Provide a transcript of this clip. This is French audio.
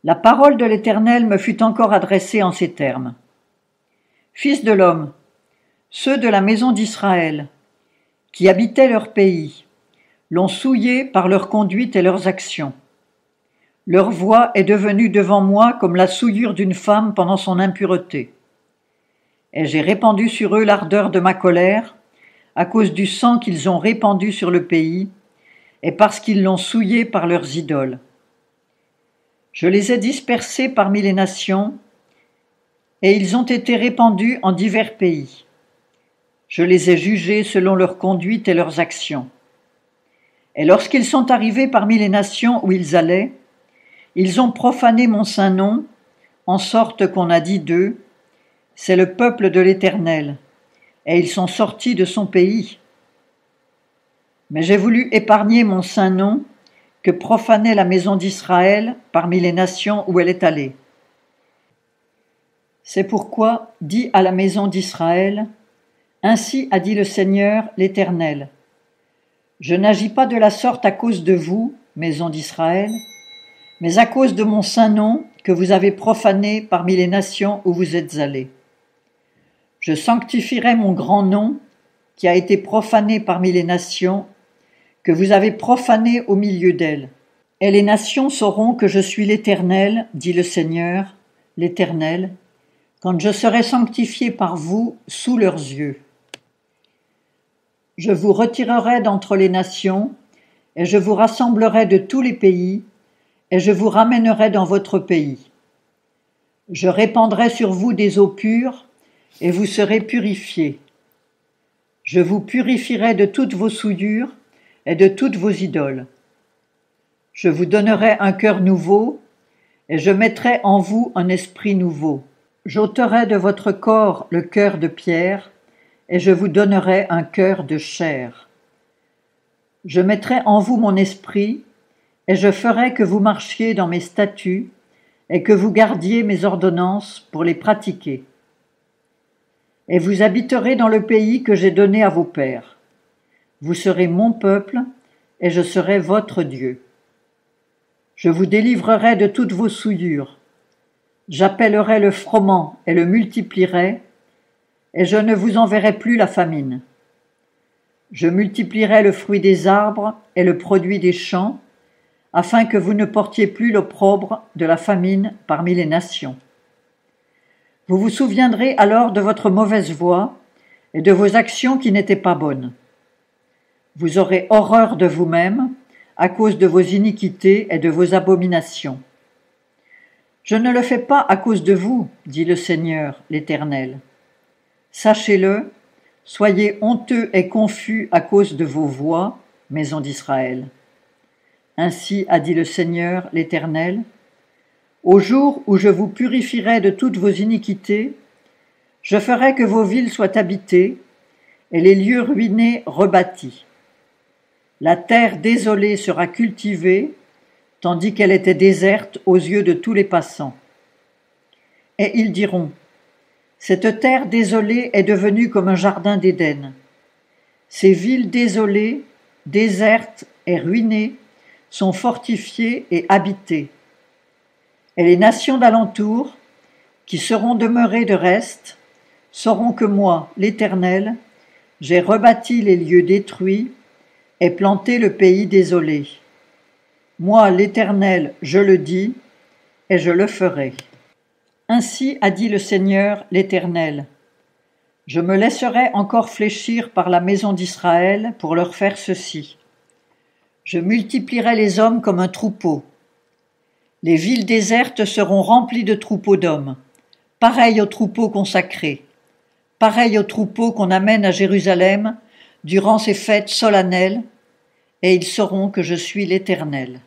La parole de l'Éternel me fut encore adressée en ces termes. Fils de l'homme, ceux de la maison d'Israël, qui habitaient leur pays, l'ont souillé par leur conduite et leurs actions. Leur voix est devenue devant moi comme la souillure d'une femme pendant son impureté. Et j'ai répandu sur eux l'ardeur de ma colère, à cause du sang qu'ils ont répandu sur le pays, et parce qu'ils l'ont souillé par leurs idoles. Je les ai dispersés parmi les nations, et ils ont été répandus en divers pays. Je les ai jugés selon leur conduite et leurs actions. Et lorsqu'ils sont arrivés parmi les nations où ils allaient, ils ont profané mon saint nom, en sorte qu'on a dit d'eux, « C'est le peuple de l'Éternel », et ils sont sortis de son pays. Mais j'ai voulu épargner mon saint nom, que profanait la maison d'Israël parmi les nations où elle est allée. C'est pourquoi, dis à la maison d'Israël, « Ainsi a dit le Seigneur l'Éternel. Je n'agis pas de la sorte à cause de vous, maison d'Israël, mais à cause de mon saint nom que vous avez profané parmi les nations où vous êtes allés. Je sanctifierai mon grand nom, qui a été profané parmi les nations, que vous avez profané au milieu d'elles. Et les nations sauront que je suis l'Éternel, dit le Seigneur, l'Éternel, quand je serai sanctifié par vous sous leurs yeux. Je vous retirerai d'entre les nations, et je vous rassemblerai de tous les pays, et je vous ramènerai dans votre pays. Je répandrai sur vous des eaux pures, et vous serez purifiés. Je vous purifierai de toutes vos souillures et de toutes vos idoles. Je vous donnerai un cœur nouveau, et je mettrai en vous un esprit nouveau. J'ôterai de votre corps le cœur de pierre, et je vous donnerai un cœur de chair. Je mettrai en vous mon esprit, et je ferai que vous marchiez dans mes statuts, et que vous gardiez mes ordonnances pour les pratiquer. Et vous habiterez dans le pays que j'ai donné à vos pères. Vous serez mon peuple, et je serai votre Dieu. Je vous délivrerai de toutes vos souillures. J'appellerai le froment et le multiplierai, et je ne vous enverrai plus la famine. Je multiplierai le fruit des arbres et le produit des champs, afin que vous ne portiez plus l'opprobre de la famine parmi les nations. Vous vous souviendrez alors de votre mauvaise voie et de vos actions qui n'étaient pas bonnes. Vous aurez horreur de vous-même à cause de vos iniquités et de vos abominations. Je ne le fais pas à cause de vous, dit le Seigneur, l'Éternel. Sachez-le, soyez honteux et confus à cause de vos voies, maison d'Israël. Ainsi a dit le Seigneur, l'Éternel. Au jour où je vous purifierai de toutes vos iniquités, je ferai que vos villes soient habitées et les lieux ruinés rebâtis. La terre désolée sera cultivée, tandis qu'elle était déserte aux yeux de tous les passants. Et ils diront, cette terre désolée est devenue comme un jardin d'Éden. Ces villes désolées, désertes et ruinées sont fortifiées et habitées. Et les nations d'alentour, qui seront demeurées de reste, sauront que moi, l'Éternel, j'ai rebâti les lieux détruits et planté le pays désolé. Moi, l'Éternel, je le dis, et je le ferai. Ainsi a dit le Seigneur, l'Éternel. Je me laisserai encore fléchir par la maison d'Israël pour leur faire ceci. Je multiplierai les hommes comme un troupeau. Les villes désertes seront remplies de troupeaux d'hommes, pareils aux troupeaux consacrés, pareils aux troupeaux qu'on amène à Jérusalem durant ces fêtes solennelles, et ils sauront que je suis l'Éternel.